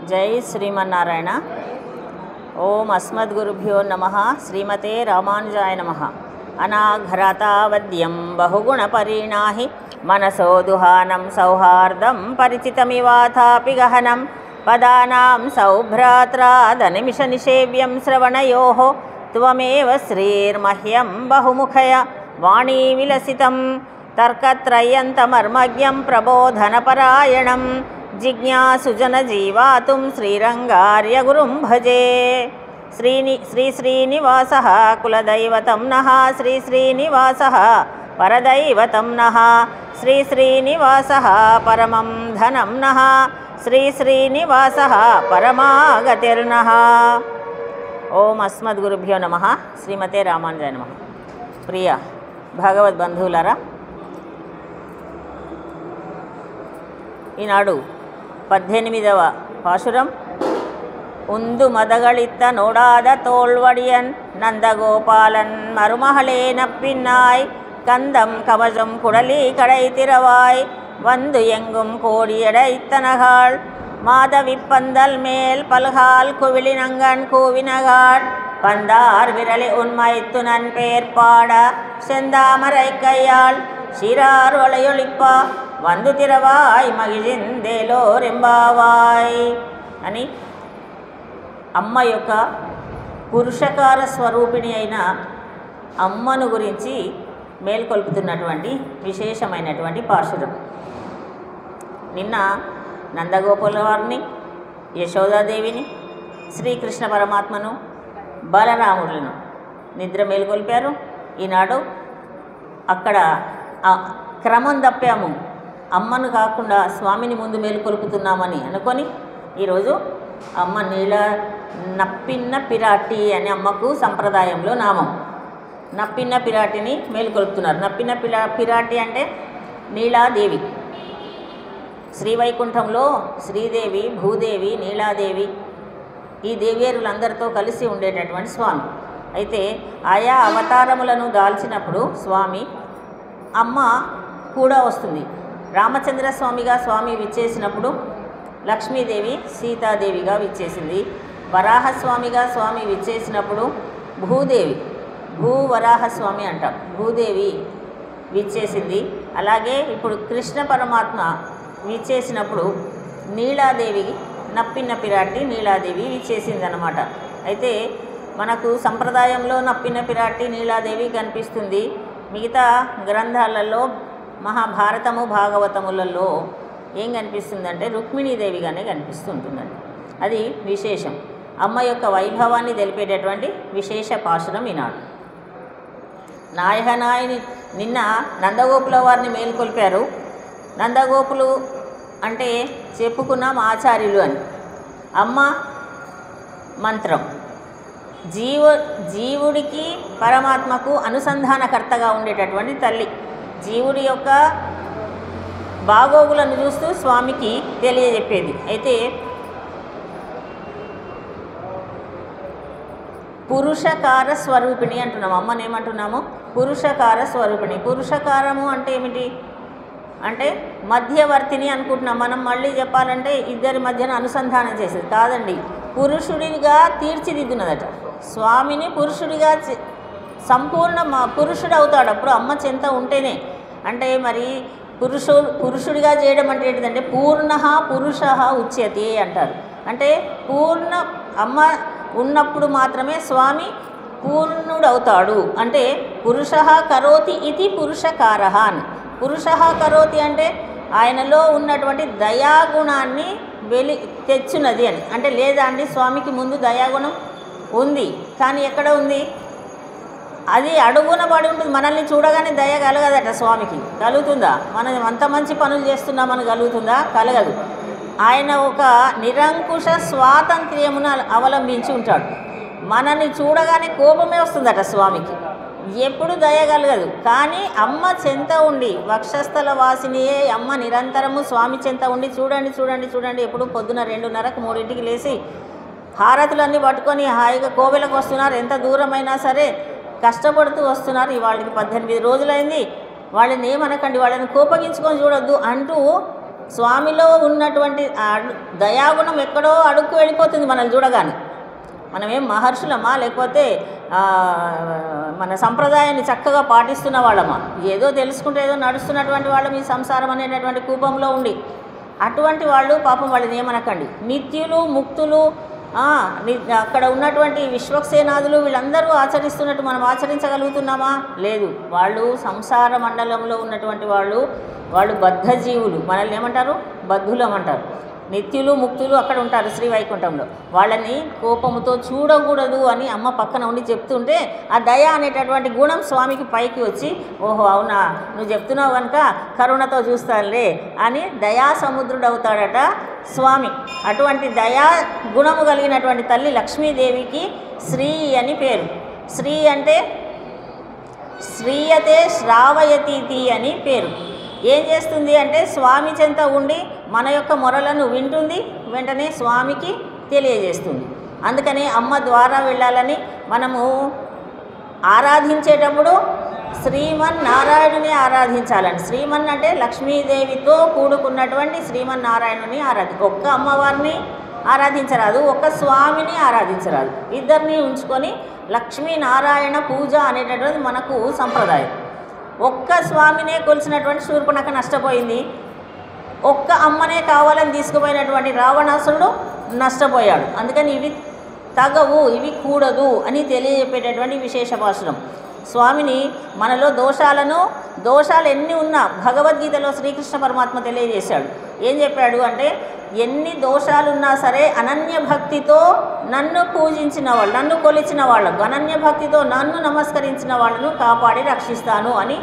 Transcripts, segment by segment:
జై శ్రీమన్నారాయణ. ఓం అస్మద్గురుభ్యో నమః. శ్రీమతే రామానుజాయ నమః. అనాఘ్రతావద్యం బహుగుణపరిణాహి మనసో దుహానం సౌహార్దం పరిచితమివాథాపి గహనం పదానాం సౌభ్రాత్రాదనిమిష నిషేవ్యం శ్రవణయోః త్వమేవ శ్రీర్మహ్యం బహుముఖయ వాణీ విలసితం తర్కత్రయంతమర్మజ్ఞం ప్రబోధనపరాయణం జిజ్ఞాసుజన జీవాతుం శ్రీరంగార్య గురుం భజే. శ్రీ శ్రీనివాసః కులదైవతం నః శ్రీ శ్రీనివాసః పరదైవతం నః శ్రీ శ్రీనివాసః పరమం ధనం నః శ్రీ శ్రీనివాసః పరమాగతిర్నః. ఓం అస్మద్గురుభ్యో నమః. శ్రీమతే రామానుజాయ నమః. ప్రియ భగవద్బంధువులారా, ఈనాడు 18వ పాశురం. உந்து மதகளித்த நோடாத தோல்வடியன் நந்தகோபாலன் மருமகளே நப்பின்னாய் கந்தம் கவசம் குடலி கடை திறவாய் வந்து எங்கும் கோடியடைத்தனகாள் மாதவிப்பந்தல் மேல் பல்கால் குவிலினங்கன் கூவினகாள் பந்தார் விரலி உண்மைத்துனன் பேர் பாட செந்தாமரை கையாள் ஷிரார் ஒளையொளிப்பா వందు తిరవాయ్ మగిజిందేలో రెంబావాయ్ అని అమ్మ యొక్క పురుషకార స్వరూపిణి అయిన అమ్మను గురించి మేల్కొల్పుతున్నటువంటి విశేషమైనటువంటి పాశురం. నిన్న నందగోపాల వారిని, యశోదాదేవిని, శ్రీకృష్ణ పరమాత్మను, బలరాములను నిద్ర మేల్కొల్పారు. ఈనాడు అక్కడ క్రమం తప్పాము, అమ్మను కాకుండా స్వామిని ముందు మేలుకొల్పుతున్నామని అనుకొని ఈరోజు అమ్మ నప్పిన్న పిరాటి అని అమ్మకు సంప్రదాయంలో నామం. నప్పిన్న పిరాటిని మేలుకొల్పుతున్నారు. నప్పిన్న పిరాటి అంటే నీలాదేవి. శ్రీవైకుంఠంలో శ్రీదేవి, భూదేవి, నీలాదేవి ఈ దేవేరులందరితో కలిసి ఉండేటటువంటి స్వామి. అయితే ఆయా అవతారములను దాల్చినప్పుడు స్వామి అమ్మ కూడా వస్తుంది. రామచంద్రస్వామిగా స్వామి విచ్చేసినప్పుడు లక్ష్మీదేవి సీతాదేవిగా విచ్చేసింది. వరాహస్వామిగా స్వామి విచ్చేసినప్పుడు భూదేవి, భూవరాహస్వామి అంటాం, భూదేవి విచ్చేసింది. అలాగే ఇప్పుడు కృష్ణ పరమాత్మ విచ్చేసినప్పుడు నీలాదేవి, నప్పిన్న పిరాటి నీలాదేవి విచ్చేసిందనమాట. అయితే మనకు సంప్రదాయంలో నప్పిన పిరాటి నీలాదేవి కనిపిస్తుంది. మిగతా గ్రంథాలలో మహాభారతము, భాగవతములలో ఏం కనిపిస్తుందంటే రుక్మిణీదేవిగానే కనిపిస్తుంటుందండి. అది విశేషం. అమ్మ యొక్క వైభవాన్ని తెలిపేటటువంటి విశేష పాశురం ఈనాడు. నాయకనాయని నిన్న నందగోపుల వారిని మేల్కొల్పారు. నందగోపులు అంటే చెప్పుకున్నాం ఆచార్యులు అని. అమ్మ మంత్రం జీవుడికి పరమాత్మకు అనుసంధానకర్తగా ఉండేటటువంటి తల్లి. జీవుడి యొక్క బాగోగులను చూస్తూ స్వామికి తెలియజెప్పేది. అయితే పురుషకార స్వరూపిణి అంటున్నాము. అమ్మని ఏమంటున్నాము? పురుషకార స్వరూపిణి. పురుషకారము అంటే ఏమిటి అంటే మధ్యవర్తిని అనుకుంటున్నాం మనం. మళ్ళీ చెప్పాలంటే ఇద్దరి మధ్యన అనుసంధానం చేసేది కాదండి. పురుషుడిగా తీర్చిదిద్దున్నదట. స్వామిని పురుషుడిగా సంపూర్ణ పురుషుడు అవుతాడు అప్పుడు అమ్మ చెంత ఉంటేనే. అంటే మరి పురుషుడిగా చేయడం అంటే ఏంటిదంటే పూర్ణ పురుష ఉచ్యతే అంటారు. అంటే పూర్ణ అమ్మ ఉన్నప్పుడు మాత్రమే స్వామి పూర్ణుడు అవుతాడు. అంటే పురుష కరోతి ఇది పురుషకార అని. పురుష కరోతి అంటే ఆయనలో ఉన్నటువంటి దయాగుణాన్ని తెచ్చున్నది అని. అంటే లేదా అండి, స్వామికి ముందు దయాగుణం ఉంది, కానీ ఎక్కడ ఉంది? అది అడుగున పడి ఉంటుంది. మనల్ని చూడగానే దయ కలగదట. స్వామికి కలుగుతుందా? మనం అంత మంచి పనులు చేస్తున్నామని కలుగుతుందా? కలగదు. ఆయన ఒక నిరంకుశ స్వాతంత్ర్యమును అవలంబించి ఉంటాడు. మనల్ని చూడగానే కోపమే వస్తుందట స్వామికి. ఎప్పుడు దయ కలగదు. కానీ అమ్మ చెంత ఉండి, వక్షస్థల వాసినియే అమ్మ నిరంతరము స్వామి చెంత ఉండి చూడండి చూడండి చూడండి ఎప్పుడు పొద్దున 2:30కు 3ంటికి లేచి హారతులన్నీ పట్టుకొని హాయిగా కోవెలకు వస్తున్నారు. ఎంత దూరమైనా సరే కష్టపడుతూ వస్తున్నారు. వాళ్ళకి 18 రోజులైంది. వాళ్ళని ఏమనకండి, వాళ్ళని కోపగించుకొని చూడొద్దు అంటూ స్వామిలో ఉన్నటువంటి దయాగుణం ఎక్కడో అడుక్కు వెళ్ళిపోతుంది మనల్ని చూడగానే. మనమేం మహర్షులమా, లేకపోతే మన సంప్రదాయాన్ని చక్కగా పాటిస్తున్న వాళ్ళమా? ఏదో తెలుసుకుంటే ఏదో నడుస్తున్నటువంటి వాళ్ళం ఈ సంసారం అనేటటువంటి కూపంలో ఉండి. అటువంటి వాళ్ళు పాపం వాళ్ళని ఏమనకండి. నిత్యులు, ముక్తులు, అక్కడ ఉన్నటువంటి విశ్వక్సేనాదులు వీళ్ళందరూ ఆచరిస్తున్నట్టు మనం ఆచరించగలుగుతున్నామా? లేదు. వాళ్ళు సంసార మండలంలో ఉన్నటువంటి వాళ్ళు బద్ధజీవులు. మనల్ని ఏమంటారు? బద్ధులమంటారు. నిత్యులు, ముక్తులు అక్కడ ఉంటారు శ్రీవైకుంఠంలో. వాళ్ళని కోపముతో చూడకూడదు అని అమ్మ పక్కన ఉండి చెప్తుంటే ఆ దయ అనేటటువంటి గుణం స్వామికి పైకి వచ్చి, ఓహో అవునా నువ్వు చెప్తున్నావు కనుక కరుణతో చూస్తానులే అని దయా సముద్రుడవుతాడట స్వామి. అటువంటి దయా గుణము కలిగినటువంటి తల్లి లక్ష్మీదేవికి శ్రీ అని పేరు. శ్రీ అంటే శ్రీయతే శ్రావయతీతి అని పేరు. ఏం చేస్తుంది అంటే స్వామి చెంత ఉండి మన యొక్క మొరలను వింటుంది, వెంటనే స్వామికి తెలియజేస్తుంది. అందుకని అమ్మ ద్వారా వెళ్ళాలని మనము ఆరాధించేటప్పుడు శ్రీమన్నారాయణుని ఆరాధించాలని. శ్రీమన్ అంటే లక్ష్మీదేవితో కూడుకున్నటువంటి శ్రీమన్నారాయణుని ఒక్క అమ్మవారిని ఆరాధించరాదు, ఒక్క స్వామిని ఆరాధించరాదు. ఇద్దరిని ఉంచుకొని లక్ష్మీనారాయణ పూజ అనేటటువంటిది మనకు సంప్రదాయం. ఒక్క స్వామినే కొలిసినటువంటి శూర్పణఖ నష్టపోయింది. ఒక్క అమ్మనే కావాలని తీసుకుపోయినటువంటి రావణాసురుడు నష్టపోయాడు. అందుకని ఇవి తగవు, ఇవి కూడదు అని తెలియజెప్పేటటువంటి విశేష భాషణం. స్వామిని మనలో దోషాలు ఎన్ని ఉన్నా భగవద్గీతలో శ్రీకృష్ణ పరమాత్మ తెలియజేశాడు. ఏం చెప్పాడు అంటే, ఎన్ని దోషాలున్నా సరే అనన్య భక్తితో నన్ను పూజించిన వాళ్ళు, నన్ను కొలిచిన వాళ్ళకు, అనన్య భక్తితో నన్ను నమస్కరించిన వాళ్ళను కాపాడి రక్షిస్తాను అని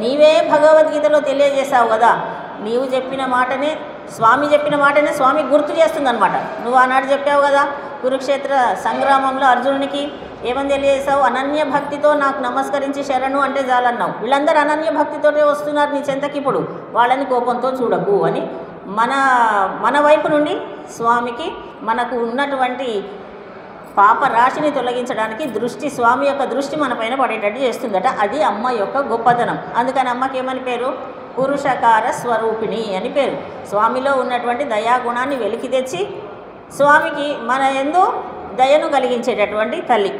నీవే భగవద్గీతలో తెలియజేశావు కదా. నీవు చెప్పిన మాటనే, స్వామి చెప్పిన మాటనే స్వామి గుర్తు చేస్తుందన్నమాట. నువ్వు ఆనాడు చెప్పావు కదా కురుక్షేత్ర సంగ్రామంలో అర్జునునికి ఏమని తెలియజేశావు? అనన్య భక్తితో నాకు నమస్కరించి శరణు అంటే చాలన్నావు. వీళ్ళందరూ అనన్య భక్తితోనే వస్తున్నారు నీ చెంతకి, ఇప్పుడు వాళ్ళని కోపంతో చూడకు అని మన వైపు నుండి స్వామికి మనకు ఉన్నటువంటి పాప రాశిని తొలగించడానికి స్వామి యొక్క దృష్టి మన పైన పడేటట్టు చేస్తుందట. అది అమ్మ యొక్క గొప్పతనం. అందుకని అమ్మకి ఏమని పేరు? పురుషకార స్వరూపిణి అని పేరు. స్వామిలో ఉన్నటువంటి దయాగుణాన్ని వెలికి తెచ్చి స్వామికి మన యందు దయను కలిగించేటటువంటి తల్లి.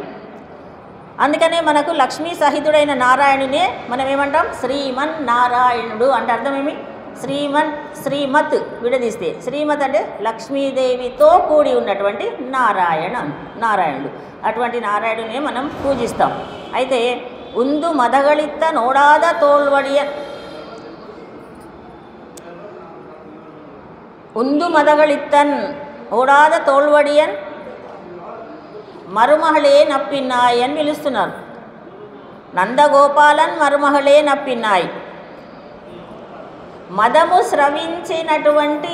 అందుకనే మనకు లక్ష్మీ సహితుడైన నారాయణునే మనం ఏమంటాం? శ్రీమన్నారాయణుడు అంటే అర్థమేమి? శ్రీమత్ విడదీస్తే శ్రీమత్ అంటే లక్ష్మీదేవితో కూడి ఉన్నటువంటి నారాయణుడు. అటువంటి నారాయణునే మనం పూజిస్తాం. అయితే ఉందు మదగళిత్త నోడాద తోల్వడియ ఉందు మదగళిత్తన్ ఓడాద తోల్వడియన్ మరుమహళే నప్పిన్నాయి అని పిలుస్తున్నారు. నందగోపాలన్ మరుమహళే నప్పిన్నాయి. మదము స్రవించినటువంటి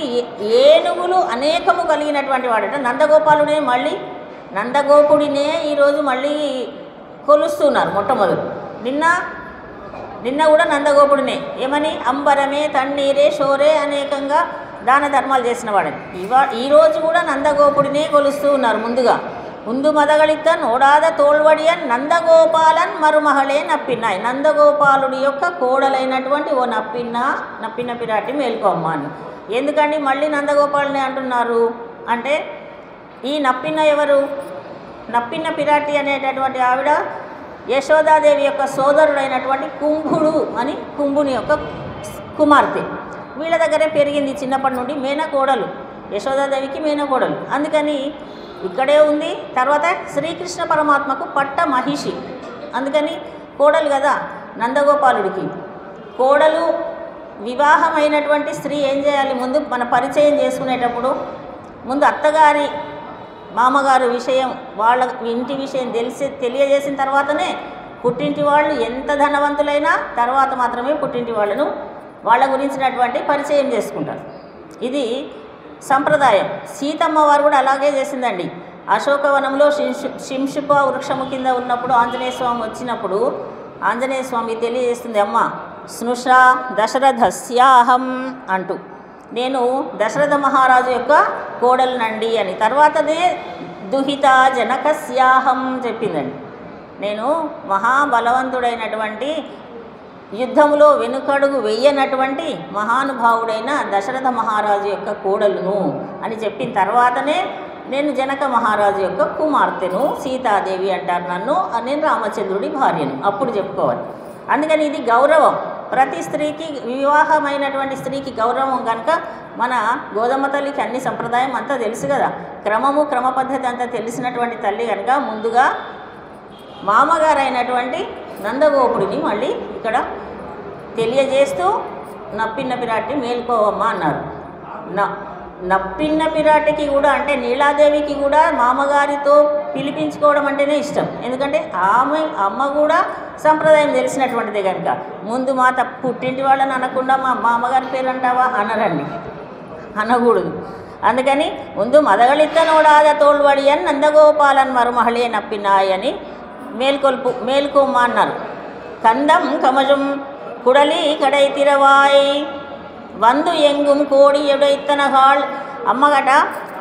ఏనుగులు అనేకము కలిగినటువంటి వాడట నందగోపాలుడే. మళ్ళీ నందగోపుడినే ఈరోజు మళ్ళీ కొలుస్తున్నారు. మొట్టమొదటి నిన్న కూడా నందగోపుడినే. ఏమని? అంబరమే తన్నీరే షోరే అనేకంగా దాన ధర్మాలు చేసిన వాడని. ఈరోజు కూడా నందగోపుడినే కొలుస్తూ ఉన్నారు. ముందుగా ఉందు మదగళిత్తన్ ఓడాద తోల్వడియన్ నందగోపాలన్ మరుమహళే నప్పిన్నాయి. నందగోపాలుడి యొక్క కోడలైనటువంటి ఓ నప్పిన పిరాటి మేల్కోమ్మ అని. ఎందుకండి మళ్ళీ నందగోపాలుని అంటున్నారు అంటే, ఈ నప్పిన ఎవరు? నప్పిన పిరాటి అనేటటువంటి ఆవిడ యశోదాదేవి యొక్క సోదరుడైనటువంటి కుంభుడు అని, కుంభుని యొక్క కుమార్తె. వీళ్ళ దగ్గరే పెరిగింది చిన్నప్పటి నుండి. మేనకోడలు, యశోదాదేవికి మేనకోడలు. అందుకని ఇక్కడే ఉంది. తర్వాత శ్రీకృష్ణ పరమాత్మకు పట్ట మహిషి. అందుకని కోడలు కదా నందగోపాలుడికి. కోడలు వివాహమైనటువంటి స్త్రీ ఏం చేయాలి? ముందు మన పరిచయం చేసుకునేటప్పుడు ముందు అత్తగారి మామగారు విషయం, వాళ్ళ ఇంటి విషయం తెలియజేసిన తర్వాతనే పుట్టింటి వాళ్ళు ఎంత ధనవంతులైనా తర్వాత మాత్రమే పుట్టింటి వాళ్ళ గురించినటువంటి పరిచయం చేసుకుంటారు. ఇది సంప్రదాయం. సీతమ్మ వారు కూడా అలాగే చేసిందండి. అశోకవనంలో శింషుప వృక్షము కింద ఉన్నప్పుడు ఆంజనేయ స్వామి వచ్చినప్పుడు ఆంజనేయ స్వామి తెలియజేస్తుంది, అమ్మ స్నుషా దశరథస్యాహం అంటూ, నేను దశరథ మహారాజు యొక్క కోడలునండి అని. తర్వాతనే దుహిత జనకస్యాహం చెప్పిందండి. నేను మహాబలవంతుడైనటువంటి యుద్ధములో వెనుకడుగు వెయ్యనటువంటి మహానుభావుడైన దశరథ మహారాజు యొక్క కోడలును అని చెప్పిన తర్వాతనే నేను జనక మహారాజు యొక్క కుమార్తెను, సీతాదేవి అంటారు నన్ను, నేను రామచంద్రుడి భార్యను అప్పుడు చెప్పుకోవాలి. అందుకని ఇది గౌరవం. ప్రతి స్త్రీకి, వివాహమైనటువంటి స్త్రీకి గౌరవం కనుక మన గోదమ్మ తల్లికి అన్ని సంప్రదాయం అంతా తెలుసు కదా, క్రమ పద్ధతి అంతా తెలిసినటువంటి తల్లి కనుక ముందుగా మామగారైనటువంటి నందగోపుడిని మళ్ళీ ఇక్కడ తెలియజేస్తూ నప్పిన్న పిరాటి మేల్కోవమ్మ అన్నారు. నప్పిన్న పిరాటికి కూడా అంటే నీలాదేవికి కూడా మామగారితో పిలిపించుకోవడం అంటేనే ఇష్టం. ఎందుకంటే అమ్మ కూడా సంప్రదాయం తెలిసినటువంటిదే కనుక ముందు మా పుట్టింటి వాళ్ళని అనకుండా మా మామగారి పేరు అంటావా అనరండి, అనకూడదు. అందుకని ముందు మదగళిత్తనోడాద తోల్వడియన్ నందగోపాలన్ మరుమహళే నప్పినాయని మేల్కోమ్మ అన్నారు. కందం కమజం కుడలి కడై తిరవాయ్ వందు ఎంగుం కోడి ఎడైత్తనగాళ్. అమ్మగట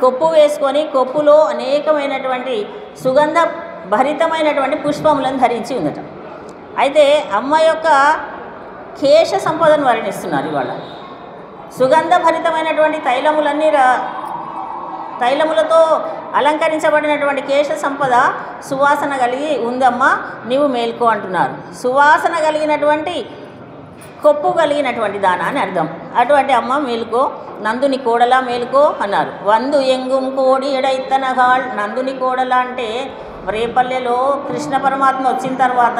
కొప్పు వేసుకొని కొప్పులో అనేకమైనటువంటి సుగంధ భరితమైనటువంటి పుష్పములను ధరించి ఉందట. అయితే అమ్మ యొక్క కేశ సంపదను వర్ణిస్తున్నారు ఇవాళ. సుగంధ భరితమైనటువంటి తైలములతో అలంకరించబడినటువంటి కేశ సంపద సువాసన కలిగి ఉందమ్మా, నీవు మేల్కో అంటున్నారు. సువాసన కలిగినటువంటి కొప్పు కలిగినటువంటి దాన అని అర్థం. అటువంటి అమ్మ మేలుకో, నందుని కోడలా మేలుకో అన్నారు. వందు ఎంగుం కోడి ఎడైత్తనగాళ్. నందుని కోడల అంటే రేపల్లెలో కృష్ణ పరమాత్మ వచ్చిన తర్వాత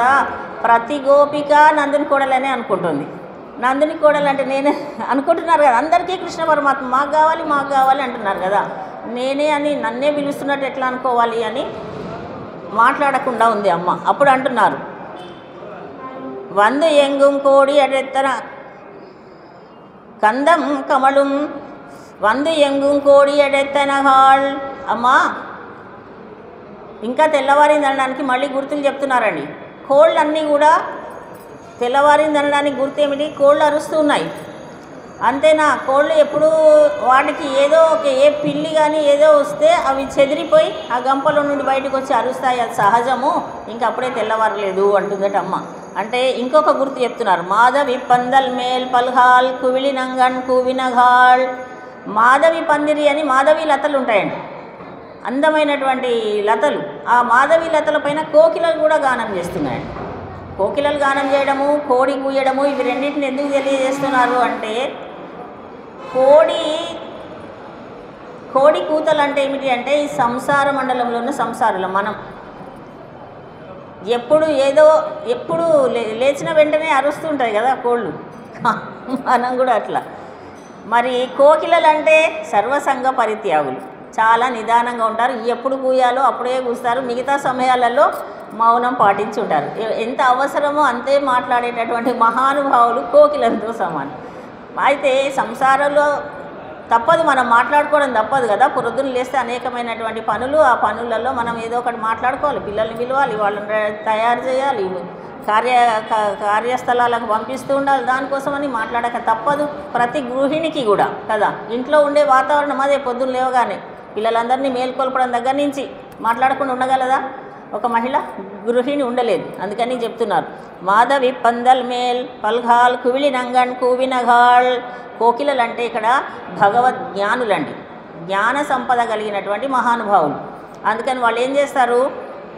ప్రతి గోపిక నందుని కోడలనే అనుకుంటుంది. నందుని కోడలు అంటే నేనే అనుకుంటున్నారు కదా, అందరికీ కృష్ణ పరమాత్మ మాకు కావాలి అంటున్నారు కదా, నేనే అని నన్నే పిలుస్తున్నట్టు ఎట్లా అనుకోవాలి అని మాట్లాడకుండా ఉంది అమ్మ. అప్పుడు అంటున్నారు వందు ఎంగుం కోడి ఎడెత్తన కందం కమలం వందు ఎంగుం కోడి ఎడెత్తనగాళ్. అమ్మా ఇంకా తెల్లవారింది అనడానికి మళ్ళీ గుర్తులు చెప్తున్నారండి. కోళ్ళన్నీ కూడా తెల్లవారింది అనడానికి గుర్తు ఏమిటి? కోళ్ళు అరుస్తున్నాయి అంతేనా? కోళ్ళు ఎప్పుడు వాటికి ఏదో ఏ పిల్లి కానీ ఏదో వస్తే అవి చెదిరిపోయి ఆ గంపలో నుండి బయటకు వచ్చి అరుస్తాయి, అది సహజము, ఇంకా అప్పుడే తెల్లవారలేదు అంటుందట అమ్మ. అంటే ఇంకొక గుర్తు చెప్తున్నారు. మాధవి పందల్ మేల్ పల్హాల్ కువిలి నంగన్ కూవినగాళ్. మాధవి పందిరి అని మాధవి లతలు ఉంటాయండి, అందమైనటువంటి లతలు. ఆ మాధవి లతల పైన కోకిలలు కూడా గానం చేస్తున్నాయండి. కోకిలలు గానం చేయడము, కోడి కూయడము, ఇవి రెండింటిని ఎందుకు తెలియజేస్తున్నారు అంటే కోడి కూతలు అంటే ఏమిటి అంటే ఈ సంసార మండలంలో ఉన్న సంసారులు మనం ఎప్పుడు లేచిన వెంటనే అరుస్తుంటాయి కదా కోళ్ళు, మనం కూడా అట్లా. మరి కోకిలలు అంటే సర్వసంగ పరిత్యాగులు, చాలా నిదానంగా ఉంటారు. ఎప్పుడు కూయాలో అప్పుడే కూస్తారు, మిగతా సమయాలలో మౌనం పాటించి ఉంటారు. ఎంత అవసరమో అంతే మాట్లాడేటటువంటి మహానుభావులు కోకిలతో సమానం. అయితే సంసారంలో తప్పదు, మనం మాట్లాడుకోవడం తప్పదు కదా. పొద్దున్న లేస్తే అనేకమైనటువంటి పనులు, ఆ పనులలో మనం ఏదో ఒకటి మాట్లాడుకోవాలి, పిల్లల్ని పిలవాలి, వాళ్ళని తయారు చేయాలి, కార్యస్థలాలకు పంపిస్తూ ఉండాలి. దానికోసమని మాట్లాడక తప్పదు ప్రతి గృహిణికి కూడా కదా. ఇంట్లో ఉండే వాతావరణం అదే. పొద్దున్న లేవగానే పిల్లలందరినీ మేల్కొల్పడం దగ్గర నుంచి మాట్లాడకుండా ఉండగలదా ఒక మహిళ? గృహిణి ఉండలేదు. అందుకని చెప్తున్నారు మాధవి పందల్ మేల్ పల్ఘాల్ కువిలి నంగన్ కూవినగాళ్. కోకిలలు అంటే ఇక్కడ భగవద్ జ్ఞానులండి, జ్ఞాన సంపద కలిగినటువంటి మహానుభావులు. అందుకని వాళ్ళు ఏం చేస్తారు?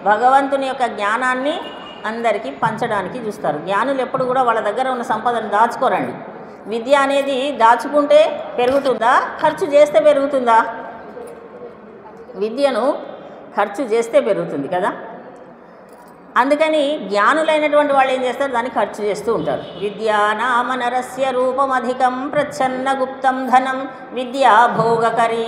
భగవంతుని యొక్క జ్ఞానాన్ని అందరికీ పంచడానికి చూస్తారు. జ్ఞానులు ఎప్పుడు కూడా వాళ్ళ దగ్గర ఉన్న సంపదను దాచుకోరండి. విద్య అనేది దాచుకుంటే పెరుగుతుందా, ఖర్చు చేస్తే పెరుగుతుందా? విద్యను ఖర్చు చేస్తే పెరుగుతుంది కదా. అందుకని జ్ఞానులైనటువంటి వాళ్ళు ఏం చేస్తారు? దాన్ని ఖర్చు చేస్తూ ఉంటారు. విద్యా నామ నరస్య రూపమధికం ప్రచ్ఛన్న గుప్తం ధనం విద్యా భోగకరీ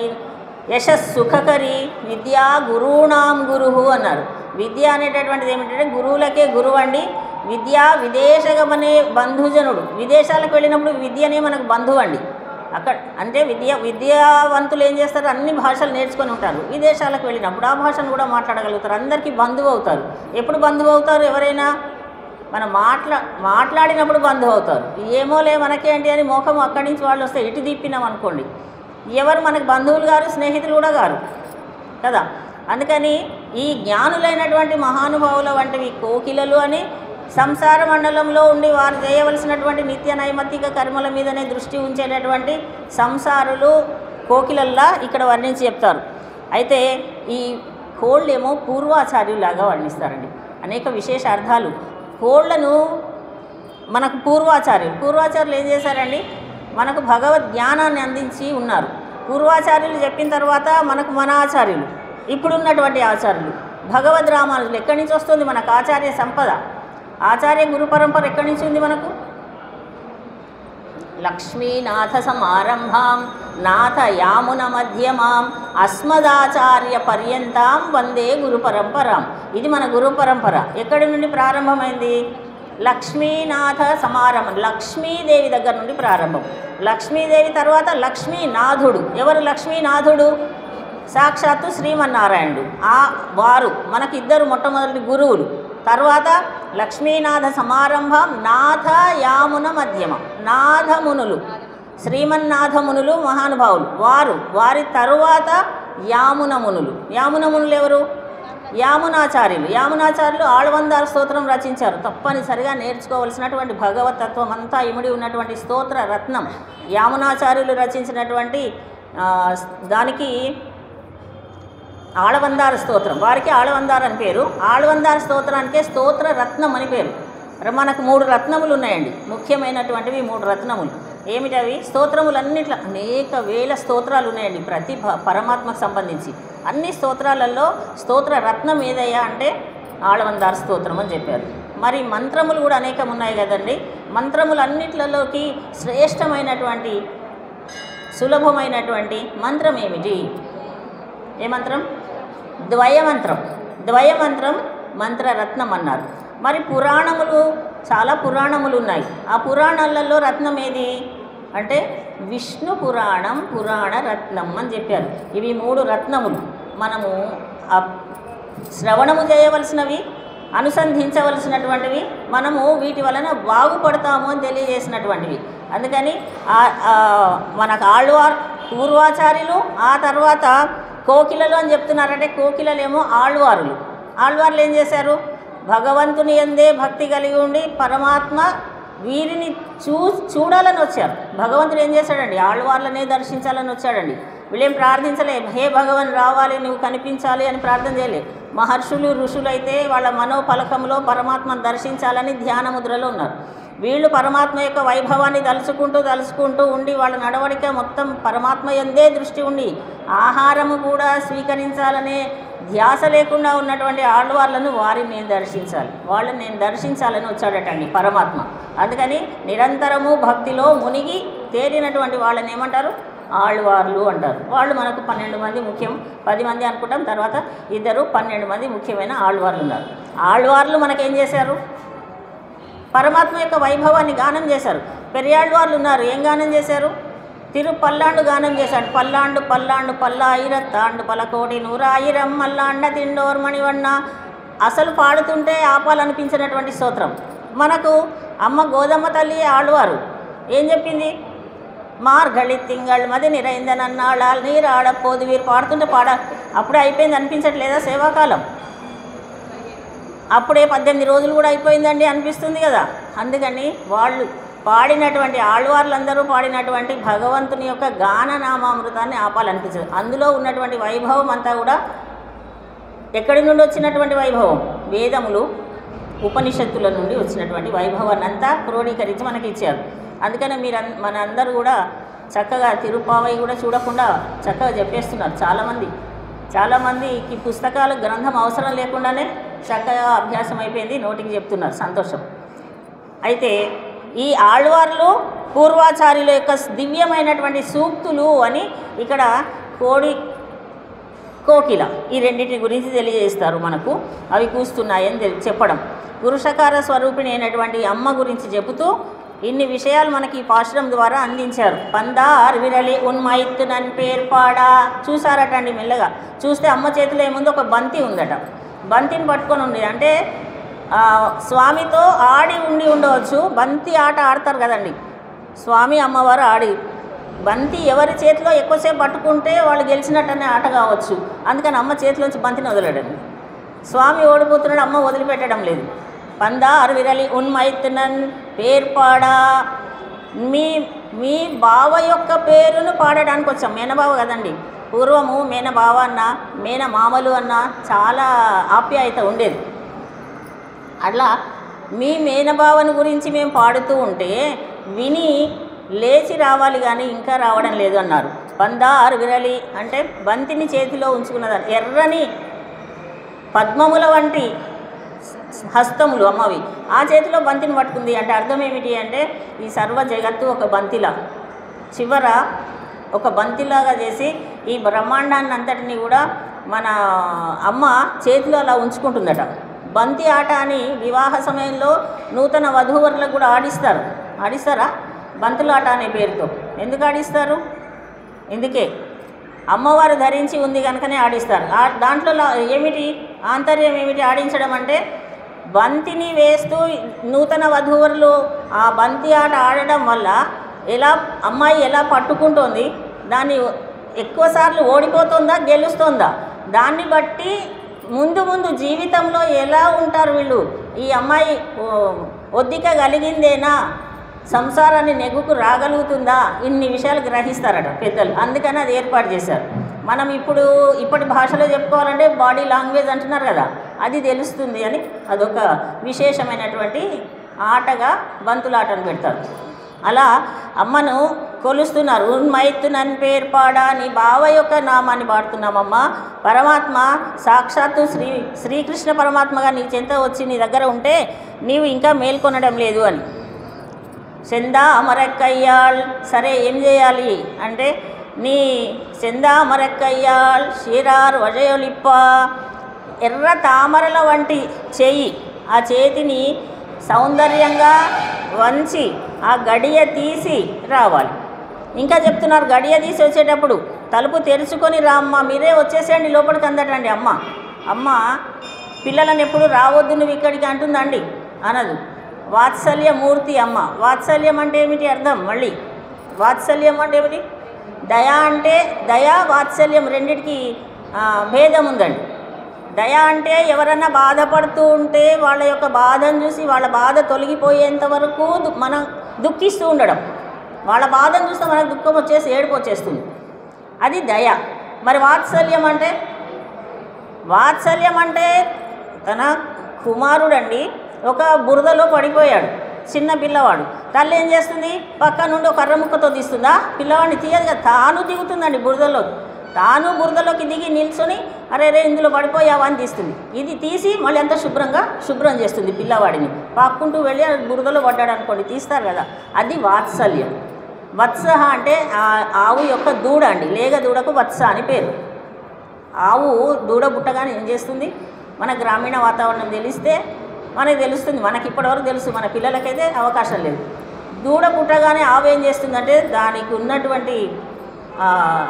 యశస్సుఖకరీ విద్యా గురూణాం గురువు అన్నారు. విద్య అనేటటువంటిది ఏమిటంటే గురువులకే గురువు అండి. విద్యా విదేశగమనే బంధుజనుడు. విదేశాలకు వెళ్ళినప్పుడు విద్యనే మనకు బంధువు అండి. అక్కడ అంటే విద్యావంతులు ఏం చేస్తారు? అన్ని భాషలు నేర్చుకొని ఉంటారు. విదేశాలకు వెళ్ళినప్పుడు ఆ భాషను కూడా మాట్లాడగలుగుతారు. అందరికీ బంధువు అవుతారు. ఎప్పుడు బంధువు అవుతారు? ఎవరైనా మనం మాట్లాడినప్పుడు బంధువు అవుతారు. ఏమోలే మనకేంటి అని మోఖం అక్కడి నుంచి వాళ్ళు వస్తే ఇటు తిప్పినాం అనుకోండి, ఎవరు మనకు బంధువులు గారు, స్నేహితులు కూడా గారు కదా. అందుకని ఈ జ్ఞానులైనటువంటి మహానుభావుల వంటివి కోకిలలు అని సంసార మండలంలో ఉండి వారు చేయవలసినటువంటి నిత్య నైమిత్తిక కర్మల మీదనే దృష్టి ఉంచేటటువంటి సంసారులు కోకిలల్లా ఇక్కడ వర్ణించి చెప్తారు. అయితే ఈ కోళ్ళేమో పూర్వాచార్యులాగా వర్ణిస్తారండి. అనేక విశేష అర్థాలు. కోళ్లను మనకు పూర్వాచార్యులు ఏం చేశారండి, మనకు భగవద్ జ్ఞానాన్ని అందించి ఉన్నారు. పూర్వాచార్యులు చెప్పిన తర్వాత మనకు మన ఆచార్యులు, ఇప్పుడున్నటువంటి ఆచార్యులు భగవద్ రామానుజులు. ఎక్కడి నుంచి వస్తుంది మనకు ఆచార్య సంపద? ఆచార్య గురు పరంపర ఎక్కడి నుంచి ఉంది మనకు? లక్ష్మీనాథ సమారంభాం నాథ యామున మధ్యమాం అస్మదాచార్య పర్యంతాం వందే గురు పరంపరాం. ఇది మన గురు పరంపర. ఎక్కడి నుండి ప్రారంభమైంది? లక్ష్మీనాథ సమారంభం, లక్ష్మీదేవి దగ్గర నుండి ప్రారంభం. లక్ష్మీదేవి తర్వాత లక్ష్మీనాథుడు. ఎవరు లక్ష్మీనాథుడు? సాక్షాత్తు శ్రీమన్నారాయణుడు. వారు మనకి ఇద్దరు మొట్టమొదటి గురువులు. తర్వాత లక్ష్మీనాథ సమారంభం నాథ యామున మధ్యమం. నాథమునులు, శ్రీమన్నాథమునులు మహానుభావులు వారి తరువాత యామునమునులు. యామునమునులు ఎవరు? యామునాచార్యులు ఆళ్వందార్ స్తోత్రం రచించారు. తప్పనిసరిగా నేర్చుకోవలసినటువంటి భగవతత్వం అంతా ఇమిడి ఉన్నటువంటి స్తోత్ర రత్నం యామునాచార్యులు రచించినటువంటి దానికి ఆళ్వందార స్తోత్రం. వారికి ఆళ్వందార్ అని పేరు. ఆళ్వందార్ స్తోత్రానికే స్తోత్ర రత్నం అని పేరు. మనకు 3 రత్నములు ఉన్నాయండి, ముఖ్యమైనటువంటివి 3 రత్నములు. ఏమిటవి? స్తోత్రములన్నిట్లో అనేక వేల స్తోత్రాలు ఉన్నాయండి ప్రతి పరమాత్మకు సంబంధించి. అన్ని స్తోత్రాలలో స్తోత్ర రత్నం ఏదయ్యా అంటే ఆళ్వందార్ స్తోత్రం అని చెప్పారు. మరి మంత్రములు కూడా అనేకం ఉన్నాయి కదండి. మంత్రములన్నిట్లలోకి శ్రేష్టమైనటువంటి సులభమైనటువంటి మంత్రం ఏమిటి? ఏ మంత్రం? ద్వయమంత్రం మంత్రరత్నం అన్నారు. మరి పురాణములు, చాలా పురాణములు ఉన్నాయి. ఆ పురాణాలలో రత్నం ఏది అంటే విష్ణు పురాణం, పురాణ రత్నం అని చెప్పారు. ఇవి 3 రత్నములు. మనము శ్రవణము చేయవలసినవి, అనుసంధించవలసినటువంటివి, మనము వీటి వలన బాగుపడతాము అని తెలియజేసినటువంటివి. అందుకని మనకు ఆళ్వార్ పూర్వాచార్యులు, ఆ తర్వాత కోకిలలు అని చెప్తున్నారంటే కోకిలలేమో ఆళ్వార్లు ఏం చేశారు? భగవంతుని యందే భక్తి కలిగి ఉండి పరమాత్మ వీరిని చూడాలని వచ్చారు. భగవంతుడు ఏం చేశాడండి? ఆళ్వార్లనే దర్శించాలని వచ్చాడండి. వీళ్ళేం ప్రార్థించలే, హే భగవన్ రావాలి, నువ్వు కనిపించాలి అని ప్రార్థన చేయలే. మహర్షులు ఋషులు అయితే వాళ్ళ మనోఫలకంలో పరమాత్మను దర్శించాలని ధ్యాన ముద్రలో ఉన్నారు. వీళ్ళు పరమాత్మ యొక్క వైభవాన్ని తలుచుకుంటూ ఉండి వాళ్ళ నడవడిక మొత్తం పరమాత్మ యందే దృష్టి ఉండి ఆహారము కూడా స్వీకరించాలనే ధ్యాస లేకుండా ఉన్నటువంటి ఆళ్వార్లను వారిని నేను దర్శించాలని వచ్చాడటండి పరమాత్మ. అందుకని నిరంతరము భక్తిలో మునిగి తేలినటువంటి వాళ్ళని ఏమంటారు? ఆళ్వార్లు అంటారు. వాళ్ళు మనకు 12 మంది ముఖ్యం, 10 మంది అనుకుంటాం. తర్వాత 12 మంది ముఖ్యమైన ఆళ్వార్లు ఉన్నారు. ఆళ్వార్లు మనకేం చేశారు? పరమాత్మ యొక్క వైభవాన్ని గానం చేశారు. పెరియాళ్వార్లు ఉన్నారు. ఏం గానం చేశారు? తిరుపల్లాండు గానం చేశాడు. పల్లాండు పల్లాయిరత్తాండు పలకోటి 100,000 మల్లాండ తిండోర్ మణివన్న. అసలు పాడుతుంటే ఆపాలనిపించినటువంటి స్తోత్రం. మనకు అమ్మ గోదమ్మ తల్లి ఆళ్వారు ఏం చెప్పింది? మార్గళి తింగళ్ మది నిరైందనన్నాళాలు నీరాడపోదు. వీరు పాడుతుంటే అప్పుడే అయిపోయింది అనిపించట్లేదా? సేవాకాలం అప్పుడే 18 రోజులు కూడా అయిపోయిందండి అనిపిస్తుంది కదా. అందుకని వాళ్ళు పాడినటువంటి ఆళ్వార్లందరూ పాడినటువంటి భగవంతుని యొక్క గాననామామృతాన్ని ఆపాలనిపించదు. అందులో ఉన్నటువంటి వైభవం అంతా కూడా ఎక్కడి నుండి వచ్చినటువంటి వైభవం? వేదములు, ఉపనిషత్తుల నుండి వచ్చినటువంటి వైభవాన్ని అంతా క్రోడీకరించి మనకి ఇచ్చారు. అందుకనే మనందరూ కూడా చక్కగా తిరుపావై కూడా చూడకుండా చక్కగా చెప్పేస్తున్నారు. చాలామందికి పుస్తకాలు గ్రంథం అవసరం లేకుండానే చక్కగా అభ్యాసం అయిపోయింది, నోటికి చెప్తున్నారు. సంతోషం. అయితే ఈ ఆళ్వార్లు పూర్వాచార్యుల యొక్క దివ్యమైనటువంటి సూక్తులు అని ఇక్కడ కోకిల ఈ రెండింటి గురించి తెలియజేస్తారు మనకు. అవి కూస్తున్నాయని చెప్పడం, పురుషకార స్వరూపిణి అయినటువంటి అమ్మ గురించి చెబుతూ ఇన్ని విషయాలు మనకి ఈ పాశ్రం ద్వారా అందించారు. పందార్ విరలి ఉన్మైత్తు నన్ పేర్పాడా. చూసారటండి మెల్లగా చూస్తే అమ్మ చేతిలో ఏముందో ఒక బంతి ఉందట. బంతిని పట్టుకొని ఉంది అంటే స్వామితో ఆడి ఉండవచ్చు. బంతి ఆట ఆడతారు కదండి, స్వామి అమ్మవారు ఆడి బంతి ఎవరి చేతిలో ఎక్కువసేపు పట్టుకుంటే వాళ్ళు గెలిచినట్టనే ఆట కావచ్చు. అందుకని అమ్మ చేతిలోంచి బంతిని వదలడండి. స్వామి ఓడిపోతున్నాడు, అమ్మ వదిలిపెట్టడం లేదు. పందారు విరలి ఉన్మైతునన్ పేరు పాడా. మీ మీ బావ యొక్క పేరును పాడడానికి వచ్చాం. మేనబావ కదండి. పూర్వము మేనబావ అన్న మేనమామలు అన్న చాలా ఆప్యాయత ఉండేది. అట్లా మీ మేనబావను గురించి మేము పాడుతూ ఉంటే విని లేచి రావాలి కానీ ఇంకా రావడం లేదు అన్నారు. పందారు విరలి అంటే బంతిని చేతిలో ఉంచుకున్నదాన్ని, ఎర్రని పద్మముల వంటి హస్తములు అమ్మవి, ఆ చేతిలో బంతిని పట్టుకుంది. అంటే అర్థం ఏమిటి అంటే ఈ సర్వ జగత్తు ఒక బంతిలా, చివర ఒక బంతిలాగా చేసి ఈ బ్రహ్మాండాన్ని అంతటినీ కూడా మన అమ్మ చేతిలో అలా ఉంచుకుంటుందట. బంతి ఆట అని వివాహ సమయంలో నూతన వధూవరులకు కూడా ఆడిస్తారా బంతుల ఆట అనే పేరుతో. ఎందుకు ఆడిస్తారు? ఎందుకే అమ్మవారు ధరించి ఉంది కనుకనే ఆడిస్తారు. దాంట్లో ఏమిటి ఆంతర్యం ఏమిటి? ఆడించడం అంటే బంతిని వేస్తూ నూతన వధూవరులు ఆ బంతి ఆట ఆడడం వల్ల అమ్మాయి ఎలా పట్టుకుంటోంది, దాన్ని ఎక్కువసార్లు ఓడిపోతుందా గెలుస్తుందా, దాన్ని బట్టి ముందు జీవితంలో ఎలా ఉంటారు వీళ్ళు, ఈ అమ్మాయి ఒద్దిక కలిగిందేనా, సంసారాన్ని నెగ్గుకు రాగలుగుతుందా, ఇన్ని విషయాలు గ్రహిస్తారట పెద్దలు. అందుకని అది ఏర్పాటు చేశారు. మనం ఇప్పటి భాషలో చెప్పుకోవాలంటే బాడీ లాంగ్వేజ్ అంటున్నారు కదా, అది తెలుస్తుంది అని అదొక విశేషమైనటువంటి ఆటగా బంతులాటను పెడతారు. అలా అమ్మను కొలుస్తున్నారు. ఉన్మైతునన్ పేరు పాడా, నీ బావ యొక్క నామాన్ని పాడుతున్నామమ్మ. పరమాత్మ సాక్షాత్తు శ్రీకృష్ణ పరమాత్మగా నీ చెంత వచ్చి నీ దగ్గర ఉంటే నీవు ఇంకా మేల్కొనడం లేదు అని. సెందామరక్కయ్యాళ్, సరే ఏం చేయాలి అంటే నీ సెందామరక్కయ్యాళ్ షీరార్ వజయొలిప్ప, ఎర్ర తామరల వంటి చేయి, ఆ చేతిని సౌందర్యంగా వంచి ఆ గడియ తీసి రావాలి. ఇంకా చెప్తున్నారు, గడియ తీసి వచ్చేటప్పుడు తలుపు తెరుచుకొని రామ్మ, మీరే వచ్చేసేయండి లోపలికి అందటండి. అమ్మ పిల్లలను ఎప్పుడు రావద్దు నువ్వు ఇక్కడికి అంటుందండి, అనదు. వాత్సల్యమూర్తి అమ్మ. వాత్సల్యం అంటే ఏమిటి అర్థం? మళ్ళీ వాత్సల్యం అంటే ఏమిటి? దయ అంటే దయా వాత్సల్యం రెండిటికి భేదం ఉందండి. దయ అంటే ఎవరన్నా బాధపడుతూ ఉంటే వాళ్ళ యొక్క బాధను చూసి వాళ్ళ బాధ తొలగిపోయేంత వరకు మనం దుఃఖిస్తూ ఉండడం. వాళ్ళ బాధను చూస్తే మనకు దుఃఖం వచ్చేసి ఏడుపు వచ్చేస్తుంది, అది దయ. మరి వాత్సల్యం అంటే తన కుమారుడండి ఒక బురదలో పడిపోయాడు, చిన్న పిల్లవాడు. తల్లి ఏం చేస్తుంది? పక్క నుండి ఒక కర్ర ముక్కతో తీస్తుందా? పిల్లవాడిని తీయదు కదా, తాను దిగుతుందండి బురదలో. తాను బురదలోకి దిగి నిల్చొని అరే ఇందులో పడిపోయావా అని తీస్తుంది. ఇది తీసి మళ్ళీ అంతా శుభ్రం చేస్తుంది పిల్లవాడిని. పాక్కుంటూ వెళ్ళి బురదలో పడ్డాడు అనుకోండి, తీస్తారు కదా, అది వాత్సల్యం. వత్స అంటే ఆవు యొక్క దూడ అండి, లేగ దూడకు వత్స అని పేరు. ఆవు దూడ పుట్టగానే ఏం చేస్తుంది? మన గ్రామీణ వాతావరణం తెలిస్తే మనకి తెలుస్తుంది. మనకి ఇప్పటివరకు తెలుసు, మన పిల్లలకైతే అవకాశం లేదు. దూడ పుట్టగానే ఆవు ఏం చేస్తుందంటే దానికి ఉన్నటువంటి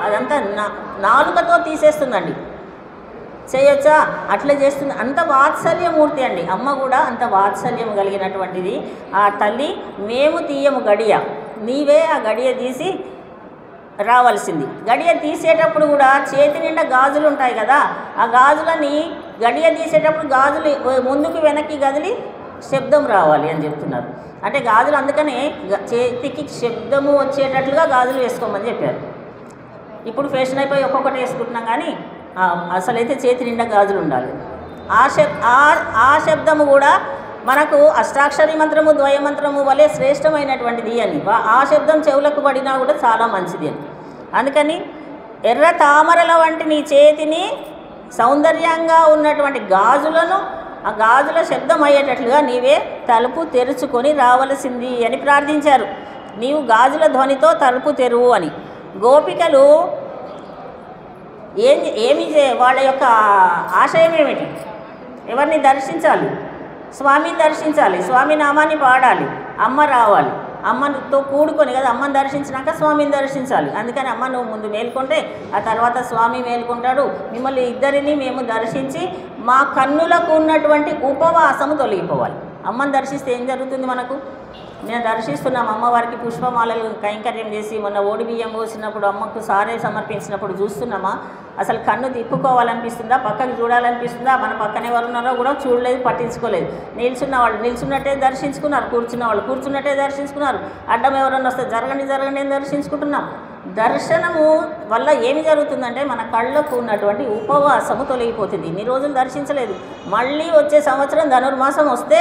అదంతా నాలుకతో తీసేస్తుందండి. చేయొచ్చా? అట్లా చేస్తుంది. అంత వాత్సల్యమూర్తి అండి అమ్మ కూడా, అంత వాత్సల్యం కలిగినటువంటిది ఆ తల్లి. మేము తీయము గడియ, నీవే ఆ గడియ తీసి రావాల్సింది. గడియ తీసేటప్పుడు కూడా చేతి నిండా గాజులు ఉంటాయి కదా, ఆ గాజులని గడియ తీసేటప్పుడు గాజులు ముందుకు వెనక్కి కదిలి శబ్దం రావాలి అని చెప్తున్నారు. అంటే గాజులు అందుకనే చేతికి శబ్దము వచ్చేటట్లుగా గాజులు వేసుకోమని చెప్పారు. ఇప్పుడు ఫ్యాషన్ అయిపోయి ఒక్కొక్కటి వేసుకుంటున్నాం, కానీ అసలైతే చేతి నిండా గాజులు ఉండాలి. ఆ శబ్దము కూడా మనకు అష్టాక్షరి మంత్రము ద్వయమంత్రము వలె శ్రేష్టమైనటువంటిది అని. ఆ శబ్దం చెవులకు పడినా కూడా చాలా మంచిది అని. అందుకని ఎర్ర తామరల వంటి నీ చేతిని సౌందర్యంగా ఉన్నటువంటి గాజులను ఆ గాజుల శబ్దం అయ్యేటట్లుగా నీవే తలుపు తెరుచుకొని రావలసింది అని ప్రార్థించారు. నీవు గాజుల ధ్వనితో తలుపు తెరువు అని. గోపికలు వాళ్ళ యొక్క ఆశయం ఏమిటి? ఎవరిని దర్శించాలి? స్వామిని దర్శించాలి, స్వామి నామాన్ని పాడాలి, అమ్మ రావాలి. అమ్మతో కూడుకొని కదా, అమ్మని దర్శించినాక స్వామిని దర్శించాలి. అందుకని అమ్మ నువ్వు ముందు మేల్కొంటే ఆ తర్వాత స్వామి మేల్కొంటాడు. మిమ్మల్ని ఇద్దరిని మేము దర్శించి మా కన్నులకు ఉన్నటువంటి ఉపవాసము తొలగిపోవాలి. అమ్మని దర్శిస్తే ఏం జరుగుతుంది? మనకు నేను దర్శిస్తున్నాం అమ్మవారికి పుష్పమాలలు కైంకర్యం చేసి మొన్న ఓడి బియ్యం పోసినప్పుడు అమ్మకు సారే సమర్పించినప్పుడు చూస్తున్నామా అసలు కన్ను తిప్పుకోవాలనిపిస్తుందా పక్కకి చూడాలనిపిస్తుందా మన పక్కన ఎవరు ఉన్నారో కూడా చూడలేదు పట్టించుకోలేదు నిల్చున్న వాళ్ళు నిల్చున్నట్టే దర్శించుకున్నారు కూర్చున్న వాళ్ళు కూర్చున్నట్టే దర్శించుకున్నారు అడ్డం ఎవరన్నా వస్తే జరగండి జరగండి అని దర్శించుకుంటున్నాం దర్శనము వల్ల ఏమి జరుగుతుందంటే మన కళ్ళకు ఉన్నటువంటి ఉపవాసము తొలగిపోతుంది ఇన్ని రోజులు దర్శించలేదు మళ్ళీ వచ్చే సంవత్సరం ధనుర్మాసం వస్తే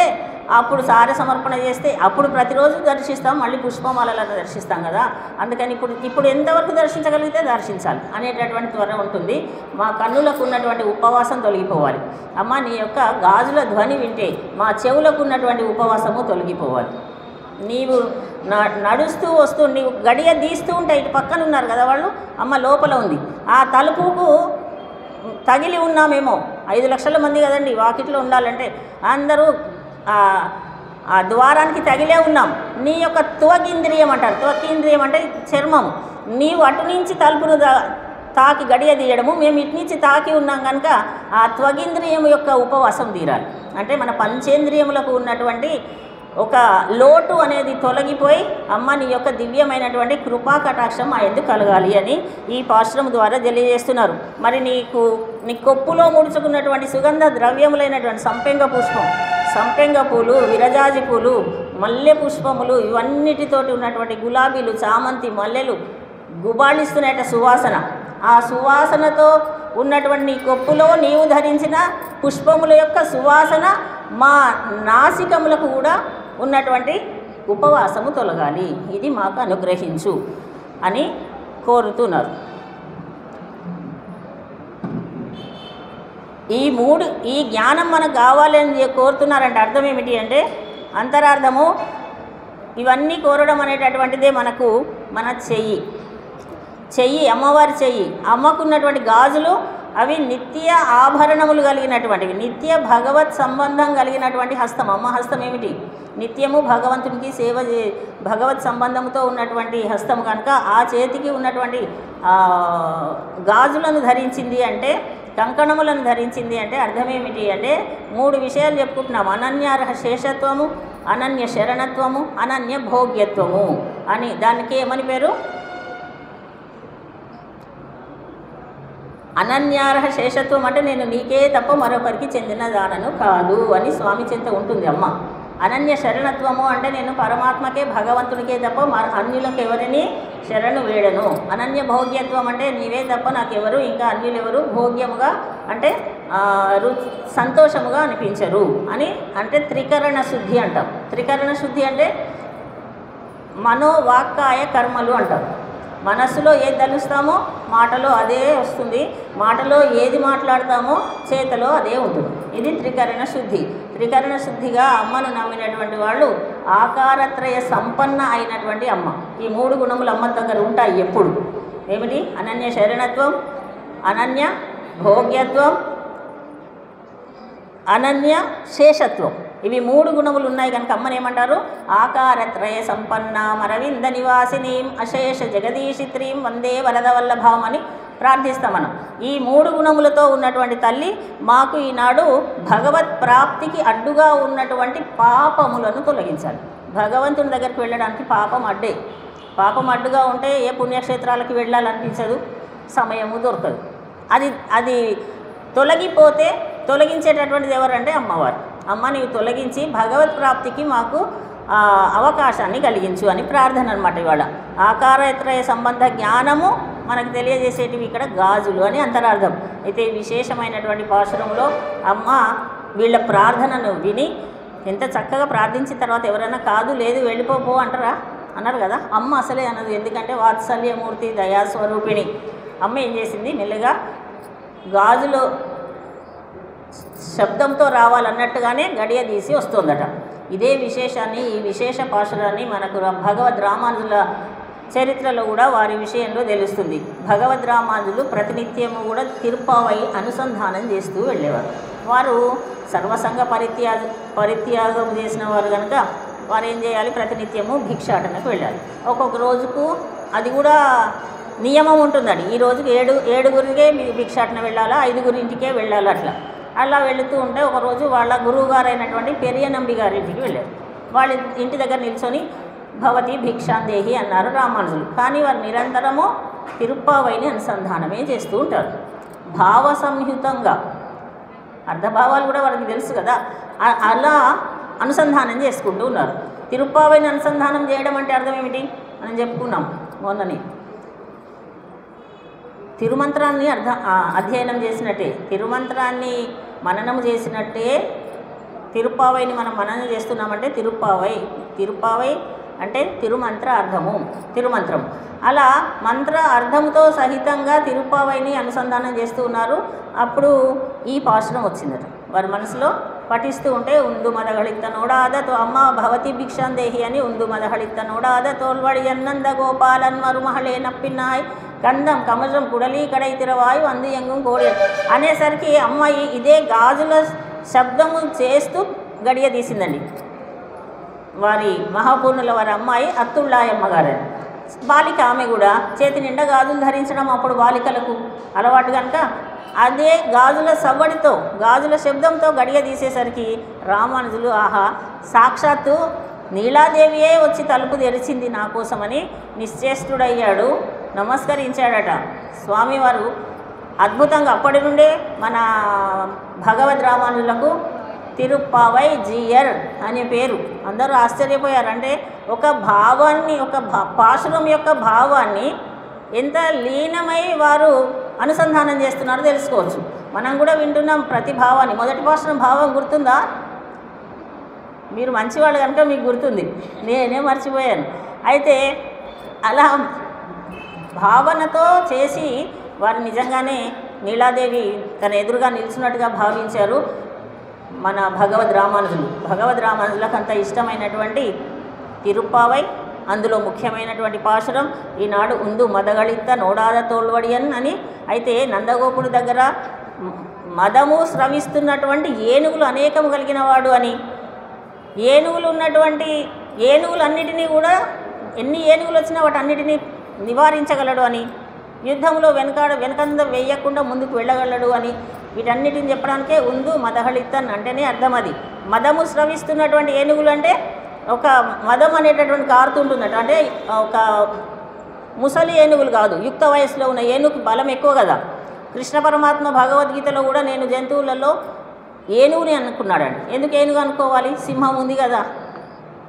అప్పుడు సారె సమర్పణ చేస్తే అప్పుడు ప్రతిరోజు దర్శిస్తాం మళ్ళీ పుష్పమాలను దర్శిస్తాం కదా అందుకని ఇప్పుడు ఎంతవరకు దర్శించగలిగితే దర్శించాలి అనేటటువంటి త్వర ఉంటుంది మా కన్నులకు ఉన్నటువంటి ఉపవాసం తొలగిపోవాలి అమ్మ నీ యొక్క గాజుల ధ్వని వింటే మా చెవులకు ఉన్నటువంటి ఉపవాసము తొలగిపోవాలి నీవు నడుస్తూ వస్తూ నీవు గడియ తీస్తూ ఉంటాయి ఇటు పక్కన ఉన్నారు కదా వాళ్ళు అమ్మ లోపల ఉంది ఆ తలుపుకు తగిలి ఉన్నామేమో 5 లక్షల మంది కదండి వాకిట్లో ఉండాలంటే అందరూ ఆ ద్వారానికి తగిలే ఉన్నాం నీ యొక్క త్వగింద్రియం అంటారు త్వగింద్రియం అంటే చర్మం నీవు అటు నుంచి తలుపును తాకి గడియ తీయడము మేము ఇటు నుంచి తాకి ఉన్నాం కనుక ఆ త్వగింద్రియం యొక్క ఉపవాసం తీరాలి అంటే మన పంచేంద్రియములకు ఉన్నటువంటి ఒక లోటు అనేది తొలగిపోయి అమ్మ నీ యొక్క దివ్యమైనటువంటి కృపా కటాక్షం మా ఎందుకు కలగాలి అని ఈ పాశ్రం ద్వారా తెలియజేస్తున్నారు మరి నీ కొప్పులో ముడుచుకున్నటువంటి సుగంధ ద్రవ్యములైనటువంటి సంపెంగ పూలు విరజాజి పూలు మల్లె పుష్పములు ఇవన్నిటితోటి ఉన్నటువంటి గులాబీలు చామంతి మల్లెలు గుబాళిస్తున్నట్ట సువాసన ఆ సువాసనతో ఉన్నటువంటి నీ కొప్పులో నీవు ధరించిన పుష్పముల యొక్క సువాసన మా నాసికములకు కూడా ఉన్నటువంటి ఉపవాసము తొలగాలి ఇది మాకు అనుగ్రహించు అని కోరుతున్నారు ఈ జ్ఞానం మనకు కావాలని కోరుతున్నారంటే అర్థం ఏమిటి అంటే అంతరార్థము ఇవన్నీ కోరడం అనేటటువంటిదే మన చెయ్యి అమ్మవారి చెయ్యి అమ్మకున్నటువంటి గాజులు అవి నిత్య ఆభరణములు కలిగినటువంటివి నిత్య భగవత్ సంబంధం కలిగినటువంటి హస్తం అమ్మ హస్తం ఏమిటి నిత్యము భగవంతునికి సేవ భగవత్ సంబంధంతో ఉన్నటువంటి హస్తం కనుక ఆ చేతికి ఉన్నటువంటి గాజులను ధరించింది అంటే కంకణములను ధరించింది అంటే అర్థమేమిటి అంటే 3 విషయాలు చెప్పుకుంటున్నాం అనన్యార్హ శేషత్వము అనన్య శరణత్వము అనన్య భోగ్యత్వము అని దానికి ఏమని పేరు అనన్యార్హ శేషత్వం అంటే నేను నీకే తప్ప మరొకరికి చెందిన దానను కాదు అని స్వామి చింత ఉంటుంది అమ్మ అనన్య శరణత్వము అంటే నేను పరమాత్మకే భగవంతునికే తప్ప అన్యులకు ఎవరిని శరణు వేడను అనన్య భోగ్యత్వం అంటే నీవే తప్ప నాకెవరు ఇంకా అన్యులు ఎవరు భోగ్యముగా అంటే సంతోషముగా అనిపించరు అని అంటే త్రికరణ శుద్ధి అంటాం త్రికరణ శుద్ధి అంటే మనోవాక్కాయ కర్మలు అంటారు మనస్సులో ఏది తలుస్తామో మాటలో అదే వస్తుంది మాటలో ఏది మాట్లాడతామో చేతలో అదే ఉంటుంది ఇది త్రికరణ శుద్ధిగా అమ్మను నమ్మినటువంటి వాళ్ళు ఆకారత్రయ సంపన్న అయినటువంటి అమ్మ ఈ 3 గుణములు అమ్మ దగ్గర ఉంటాయి ఎప్పుడు ఏమిటి అనన్య శరణత్వం అనన్య భోగ్యత్వం అనన్య శేషత్వం ఇవి 3 గుణములు ఉన్నాయి కనుక అమ్మని ఏమంటారు ఆకారత్రయ సంపన్నాం అరవింద నివాసినీం అశేష జగదీశిత్రీం వందే వరదవల్లభాం అని ప్రార్థిస్తాం మనం ఈ 3 గుణములతో ఉన్నటువంటి తల్లి మాకు ఈనాడు భగవత్ ప్రాప్తికి అడ్డుగా ఉన్నటువంటి పాపములను తొలగించాలి భగవంతుని దగ్గరికి వెళ్ళడానికి పాపం అడ్డుగా ఉంటే ఏ పుణ్యక్షేత్రాలకు వెళ్ళాలనిపించదు సమయము దొరకదు అది తొలగిపోతే తొలగించేటటువంటిది ఎవరంటే అమ్మవారు అమ్మ నీవు తొలగించి భగవత్ ప్రాప్తికి మాకు అవకాశాన్ని కలిగించు అని ప్రార్థన అనమాట ఇవాళ ఆకారత్రయ సంబంధ జ్ఞానము మనకు తెలియజేసేటివి ఇక్కడ గాజులు అని అంతరార్థం అయితే విశేషమైనటువంటి పాశురంలో అమ్మ వీళ్ళ ప్రార్థనను విని ఎంత చక్కగా ప్రార్థించిన తర్వాత ఎవరైనా కాదు లేదు వెళ్ళిపో అంటారా అన్నారు కదా అమ్మ అసలే అన్నది ఎందుకంటే వాత్సల్యమూర్తి దయాస్వరూపిణి అమ్మ ఏం చేసింది మెల్లగా గాజులో శబ్దంతో రావాలన్నట్టుగానే గడియ తీసి వస్తుందట ఇదే విశేషాన్ని ఈ విశేష పాశురాన్ని మనకు భగవద్ రామానుజుల చరిత్రలో కూడా వారి విషయంలో తెలుస్తుంది భగవద్ రామానుజులు ప్రతినిత్యము కూడా తిరుపావై అనుసంధానం చేస్తూ వెళ్ళేవారు వారు సర్వసంగ పరిత్యాగం చేసిన వారు కనుక వారు ఏం చేయాలి ప్రతినిత్యము భిక్షాటనకు వెళ్ళాలి ఒక్కొక్క రోజుకు అది కూడా నియమం ఉంటుందండి ఈ రోజుకి 7గురికే భిక్షాటన వెళ్ళాలా 5గురింటికే వెళ్ళాలి అట్లా వెళుతూ ఉంటే ఒకరోజు వాళ్ళ గురువు గారైనటువంటి పెరియనంబి గారింటికి వెళ్ళారు వాళ్ళ ఇంటి దగ్గర నిల్చొని భవతి భిక్షాందేహి అన్నారు రామానుజులు. కానీ వారు నిరంతరము తిరుప్పావైని అనుసంధానమే చేస్తూ ఉంటారు భావ సంయుతంగా. అర్ధభావాలు కూడా వారికి తెలుసు కదా, అలా అనుసంధానం చేసుకుంటూ ఉన్నారు. తిరుప్పావైని అనుసంధానం చేయడం అంటే అర్థం ఏమిటి మనం చెప్పుకున్నాం మొన్ననే. తిరుమంత్రాన్ని అధ్యయనం చేసినట్టే, తిరుమంత్రాన్ని మననం చేసినట్టే తిరుప్పావైని మనం మననం చేస్తున్నామంటే తిరుప్పావై అంటే తిరుమంత్ర అర్థము, తిరుమంత్రం. అలా మంత్ర అర్థంతో సహితంగా తిరుప్పావైని అనుసంధానం చేస్తూ ఉన్నారు. అప్పుడు ఈ పాశురం వచ్చిందట వారి మనసులో. పఠిస్తూ ఉంటే ఉందు మదగళిత్త నోడాద అమ్మ భవతి భిక్షాందేహి అని ఉందు మదగళిత్త నోడాద తోల్వడి అన్నంద గోపాలన్ మరుమహళే నప్పినాయ్ కందం కమజం కుడలి కడై తిరవాయు అంది ఎంగం కోడి అనేసరికి అమ్మాయి ఇదే గాజుల శబ్దము చేస్తూ గడియ తీసిందండి. వారి మహాపూర్ణుల వారి అమ్మాయి అత్తుళ్ళాయమ్మ గారు బాలిక. ఆమె కూడా చేతి నిండా గాజులు ధరించడం అప్పుడు బాలికలకు అలవాటు కనుక అదే గాజుల సవ్వడితో గాజుల శబ్దంతో గడియ తీసేసరికి రామానుజులు ఆహా సాక్షాత్తు నీలాదేవియే వచ్చి తలుపు తెరిచింది నా కోసమని నిశ్చేష్టుడయ్యాడు, నమస్కరించాడట. స్వామివారు అద్భుతంగా అప్పటి నుండే మన భగవద్ రామానుజులకు తిరుప్పావై జీయర్ అనే పేరు. అందరూ ఆశ్చర్యపోయారు. అంటే ఒక భావాన్ని, ఒక పాశురం యొక్క భావాన్ని ఎంత లీనమై వారు అనుసంధానం చేస్తున్నారో తెలుసుకోవచ్చు. మనం కూడా వింటున్నాం ప్రతి భావాన్ని. మొదటి పాశురం భావం గుర్తుందా? మీరు మంచివాళ్ళు కనుక మీకు గుర్తుంది, నేనే మర్చిపోయాను. అయితే అలా భావనతో చేసి వారు నిజంగానే నీలాదేవి తన ఎదురుగా నిలిచినట్టుగా భావించారు మన భగవద్ రామానుజులకు అంత ఇష్టమైనటువంటి తిరుప్పావై. అందులో ముఖ్యమైనటువంటి పాశురం ఈనాడు ఉందు మదగళిత్త నోడాద తోల్వడియన్ అని. అయితే నందగోపుడి దగ్గర మదము స్రవిస్తున్నటువంటి ఏనుగులు అనేకము కలిగిన వాడు అని, ఏనుగులన్నిటినీ కూడా ఎన్ని ఏనుగులు వచ్చినా వాటన్నిటినీ నివారించగలడు అని, యుద్ధంలో వెనకంద వేయకుండా ముందుకు వెళ్ళగలడు అని, వీటన్నిటిని చెప్పడానికే ఉందు మదహళిత్తన్ అంటేనే అర్థం. అది మదము స్రవిస్తున్నటువంటి ఏనుగులు అంటే ఒక మదం అనేటటువంటి కారుతుంటుందట. అంటే ఒక ముసలి ఏనుగులు కాదు, యుక్త వయసులో ఉన్న ఏనుగు బలం ఎక్కువ కదా. కృష్ణ పరమాత్మ భగవద్గీతలో కూడా నేను జంతువులలో ఏనుగుని అనుకున్నాడండి. ఎందుకు ఏనుగు అనుకోవాలి? సింహం ఉంది కదా,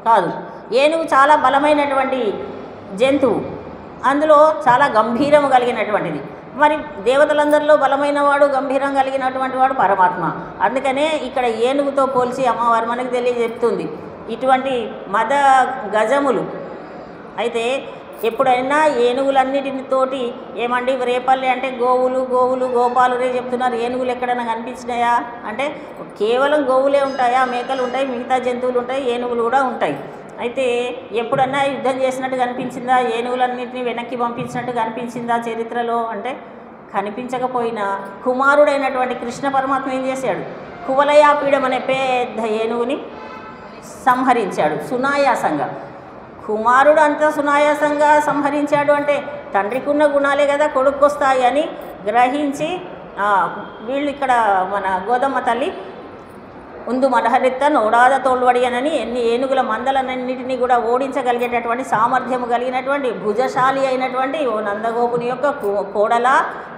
కాదు. ఏనుగు చాలా బలమైనటువంటి జంతువు, అందులో చాలా గంభీరం కలిగినటువంటిది. మరి దేవతలందరిలో బలమైన వాడు, గంభీరం కలిగినటువంటి వాడు పరమాత్మ. అందుకనే ఇక్కడ ఏనుగుతో పోల్చి అమ్మవారు మనకు తెలియజెప్తుంది ఇటువంటి మద గజములు. అయితే ఎప్పుడైనా ఏనుగులన్నిటితోటి ఏమండి రేపల్లి అంటే గోవులు గోపాలు రే చెప్తున్నారు, ఏనుగులు ఎక్కడైనా కనిపించినాయా అంటే కేవలం గోవులే ఉంటాయా? మేకలు ఉంటాయి, మిగతా జంతువులు ఉంటాయి, ఏనుగులు కూడా ఉంటాయి. అయితే ఎప్పుడన్నా యుద్ధం చేసినట్టు కనిపించిందా? ఏనుగులన్నింటినీ వెనక్కి పంపించినట్టు కనిపించిందా చరిత్రలో అంటే కనిపించకపోయినా కుమారుడైనటువంటి కృష్ణ పరమాత్మ ఏం చేశాడు? కువలయాపీడం అనే పెద్ద ఏనుగుని సంహరించాడు సునాయాసంగా. కుమారుడు అంత సునాయాసంగా సంహరించాడు అంటే తండ్రికి ఉన్న గుణాలే కదా కొడుకొస్తాయి అని గ్రహించి వీళ్ళు ఇక్కడ మన గోదమ్మ తల్లి ఉందు మదహళిత్త నోడాద తోల్వడియనని ఎన్ని ఏనుగుల మందలన్నింటినీ కూడా ఓడించగలిగేటటువంటి సామర్థ్యము కలిగినటువంటి భుజశాలి అయినటువంటి ఓ నందగోపుని యొక్క కోడల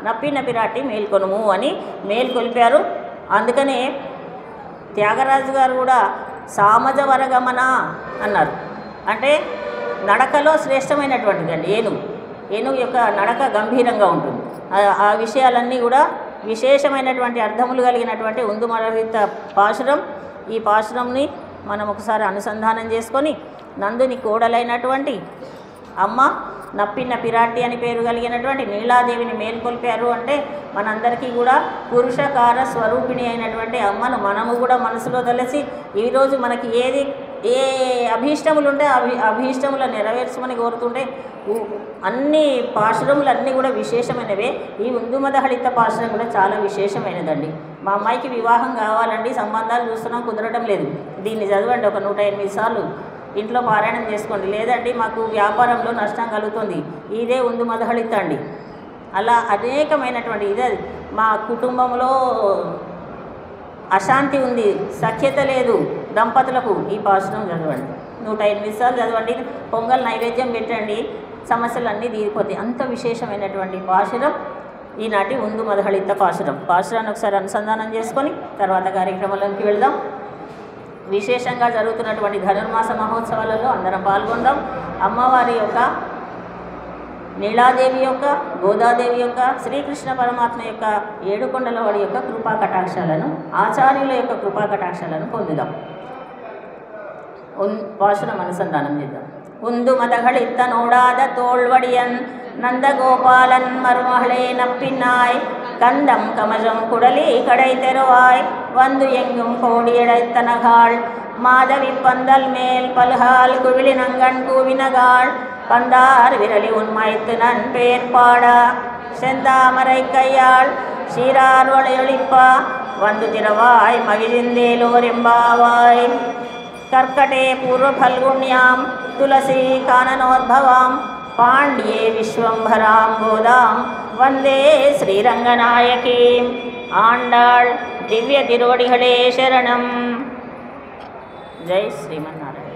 నప్పిన పిరాటి మేల్కొనుము అని మేల్కొల్పారు. అందుకనే త్యాగరాజు గారు కూడా సామజ వరగమన అన్నారు. అంటే నడకలో శ్రేష్టమైనటువంటిది అండి ఏనుగు యొక్క నడక గంభీరంగా ఉంటుంది. ఆ విషయాలన్నీ కూడా విశేషమైనటువంటి అర్థములు కలిగినటువంటి ఉందు మదహళిత్త పాశురం. ఈ పాశురంని మనం ఒకసారి అనుసంధానం చేసుకొని నందుని కోడలైనటువంటి అమ్మ నప్పిన పిరాటి అని పేరు కలిగినటువంటి నీలాదేవిని మేల్కొల్పారు. అంటే మనందరికీ కూడా పురుషకార స్వరూపిణి అయినటువంటి అమ్మను మనము కూడా మనసులో తలసి ఈరోజు మనకి ఏ అభీష్టములు ఉంటే అభీష్టములను నెరవేర్చమని కోరుతుంటే అన్ని పాశురములన్నీ కూడా విశేషమైనవే. ఈ ఉందు మదహళిత్త పాశురం కూడా చాలా విశేషమైనదండి. మా అమ్మాయికి వివాహం కావాలండి, సంబంధాలు చూస్తున్నాం, కుదరడం లేదు. దీన్ని చదవండి, ఒక 108 సార్లు ఇంట్లో పారాయణం చేసుకోండి. లేదండి మాకు వ్యాపారంలో నష్టం కలుగుతుంది, ఇదే ఉందు మదహళిత్త అండి. అలా అనేకమైనటువంటి ఇదే మా కుటుంబంలో అశాంతి ఉంది, సఖ్యత లేదు, దంపతులకు ఈ పాశురం చదవండి. 108 సార్లు చదవండి. పొంగల్ నైవేద్యం పెట్టండి, సమస్యలన్నీ తీరిపోతాయి. అంత విశేషమైనటువంటి పాశురం ఈనాటి ఉందు మదహళిత పాశురం. పాశురాన్ని ఒకసారి అనుసంధానం చేసుకొని తర్వాత కార్యక్రమాలకు వెళ్దాం. విశేషంగా జరుగుతున్నటువంటి ధనుర్మాస మహోత్సవాలలో అందరం పాల్గొందాం. అమ్మవారి యొక్క, నీలాదేవి యొక్క, గోదాదేవి యొక్క, శ్రీకృష్ణ పరమాత్మ యొక్క, ఏడుకొండల వాడి యొక్క కృపా కటాక్షాలను, ఆచార్యుల యొక్క కృపా కటాక్షాలను పొందుదాం. పాశురం అనుసంధానం చేద్దాం. ఉందు మదహళిத்த నోడాద తోళ్వడియన్ நந்தகோபாலன் மருமகளே நப்பின்னாய் கந்தம் கமஜம் குடலி கடை தெருவாய் வந்து எங்கும் கோடியடைத்தனகாள் மாதவி பந்தல் மேல் பல்கால் குவிலினங்கண் கூவினகாள் பந்தார் விரலி உன்மைத்து நன் பேர் பாட செந்தாமரை கையாள் சீரார் ஒளியொளிப்பா வந்து திரவாய் மகிழ்ந்தேலோரெம்பாவாய் கர்க்கடே பூர்வ பல்குண்யாம் துளசி கானனோத்பவாம் पांड्ये विश्वंभरां गोदां वंदे श्रीरंगनायकीं आंडाळ दिव्य तिरुवडिगळे शरणं. जय श्रीमन्नारायण.